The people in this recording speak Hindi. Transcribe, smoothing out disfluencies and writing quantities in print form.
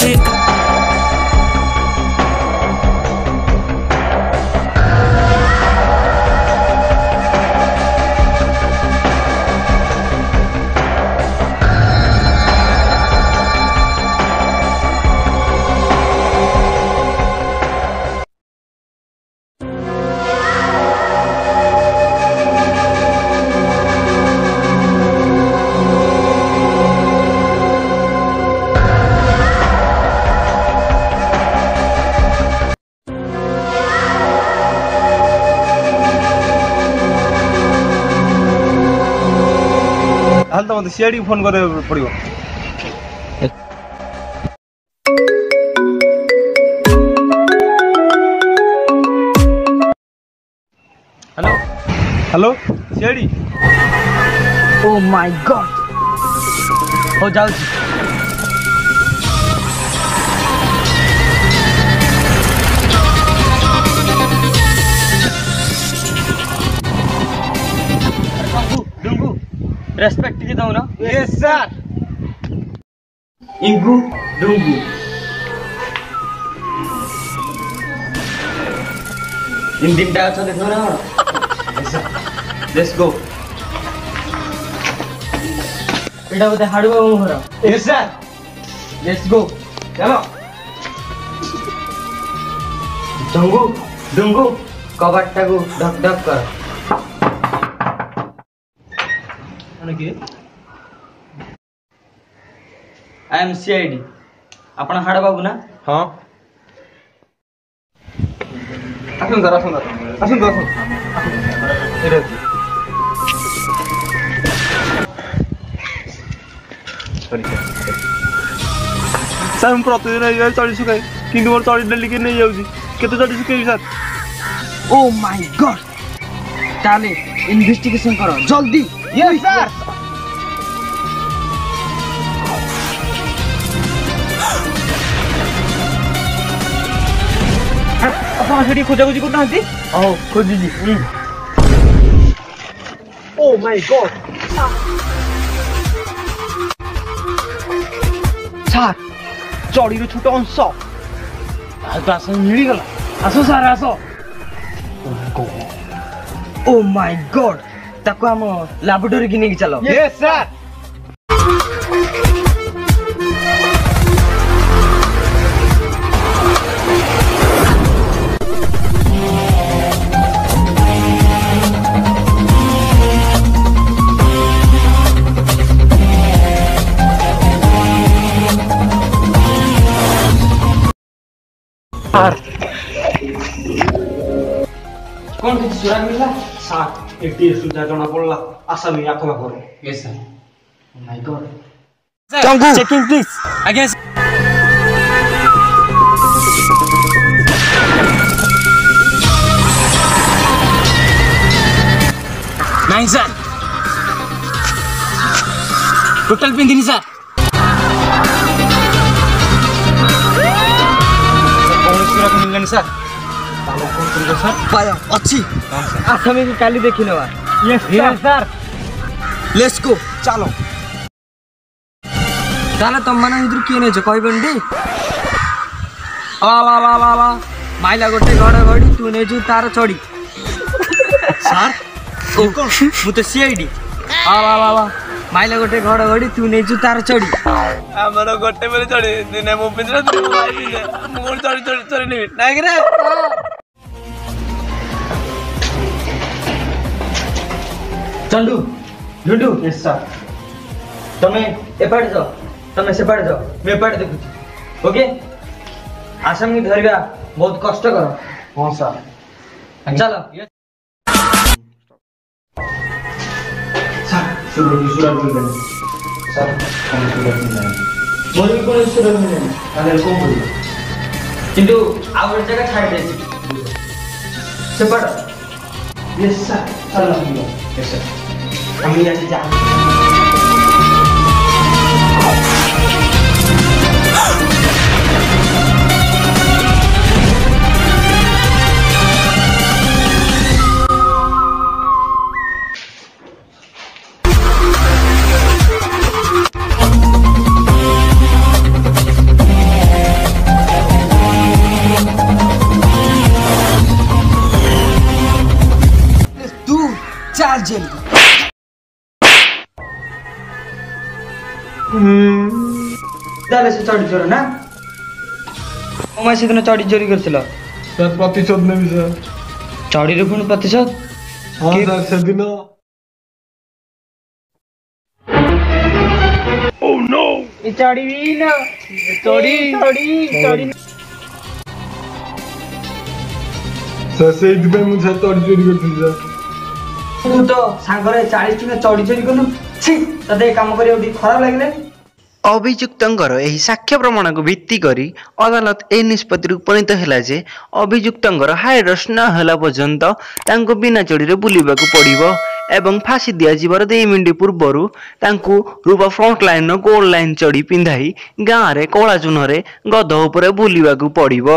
है। हाल तो मत सीआईडी फोन करे पड़ियो। Hello hello CID. O my God हो जाऊ रेस्पेक्ट के दो ना। Yes sir. इंगू डुंगू इन दिन टा अच्छा देखो ना। Let's go. एटा बोते हाडवा मोहरा। Yes sir. लेट्स गो चलो। डुंगू डुंगू कबाट टाको ढक ढक कर। आई एम CID आपण हाड़ बाबू ना। हाँ आसन सर आसन आसन आसन आसन सर हम प्रतिदिन चढ़ी सुखाई कि मोर चढ़ी डेली के नहीं जाऊँगी केते चढ़ी सुखाई सर। ओ माय गॉड ताले इन्वेस्टिगेशन करो जल्दी। Yes sir. अपन सेठी खोजा खोजी करना हंती। आओ खोजी जी। ओ माय गॉड सर चढ़ी रो छोट अंश तो आस मिली गला। आसो सर आसो। ओ माय गॉड ताको हम लैबोरेटरी की नहीं चलो। Yes sir. कौन किसी सुराग मिला? साथ एक टी सुधा जना पड़ला आशा नहीं आखो बाखो। Yes sir. Oh my God चंगू चेकिंग प्लीज। आगे नहीं सर टोटल पिंदिनी सर। कौन सुराग मिलनी सर? तालो कौन करियो सर? पाया अच्छी आसामी की काली देखी नवा। Yes sir. लेट्स गो चलो। ताले तुम माने इधर किए नहीं जो कोई बंदी ला ला ला ला माइला गोटे घड़ घड़ी तू नहीं जो तार चढ़ी सर। ओ कौन मुते CID ला ला ला ला माइला गोटे घड़ घड़ी तू नहीं जो तार चढ़ी। हमरो गोटे बेले चढ़ी दिने मो पिंजरा तू भाई दिने मोर चढ़ी चढ़ी चढ़ी नहीं नाइ रे। चंडू झुंडू यस सर। तमे एपाड़ जाओ तमे सेपाड़ जाओ मैं एपाड़ देखु। ओके आसाम की धरबा बहुत कष्ट कर। हां सर। चलो सर सुराग मिलनी सर। कौन सुराग मिलनी मोर भी कोन सुराग मिलनी अरे कौन बोल किंतु आवर जगह छाड़ देছি सेपाड़। Yes sir. चलो हम यस सर। हम यहाँ से जा। ଚାଲ ଜେଲ। ତାହେଲେ ସେ ଚଢି ଚୋର ନା? ତମେ ସେଦିନ ଚଢି ଚୋରି କରିଥିଲ? ସାର୍ ପ୍ରତିଶୋଧ ନେବି ସାର୍। ଚଢିରୁ ପୁଣି ପ୍ରତିଶୋଧ? ହଁ ସାର୍ ସେଦିନ ଚଢିବି ନା ଚଢି ଚଢି ଚଢି ସାର୍ ସେଇଥିପାଇଁ ମୁଁ ସାର୍ ଚଢି ଚୋରି କରିଥିଲି ସାର୍। ତୁ ତ ସାଙ୍ଗରେ 40 ଟଙ୍କା ଚଢି ଚୋରି କଲୁ। ଛି ତତେ ଏ କାମ କରିବାକୁ ଟିକେ ଖରାପ ଲାଗିଲାନି? ଅଭିଯୁକ୍ତଙ୍କର ଏହି ସାକ୍ଷ୍ୟ ପ୍ରମାଣକୁ ଭିତ୍ତି କରି ଅଦାଲତ ଏ ନିଷ୍ପତ୍ତିରେ ଉପନୀତ ହେଲା ଯେ ଅଭିଯୁକ୍ତଙ୍କର ହାଇରଷ୍ଟ ନ ହେଲା ପର୍ଯ୍ୟନ୍ତ ତାଙ୍କୁ ବିନା ଚଢ଼ିରେ ବୁଲିବାକୁ ପଡ଼ିବ ଏବଂ ଫାଶୀ ଦିଆଯିବାର 2 ମିନିଟ୍ ପୂର୍ବରୁ ତାଙ୍କୁ ରୂପା ଫ୍ରଣ୍ଟ ଲାଇନ୍ର ଗୋଲ୍ଡ ଲାଇନ୍ ଚଢ଼ି ପିନ୍ଧାଇ ଗାଁରେ କଳା ଚୂନରେ ଗଧ ଉପରେ ବୁଲିବାକୁ ପଡ଼ିବ।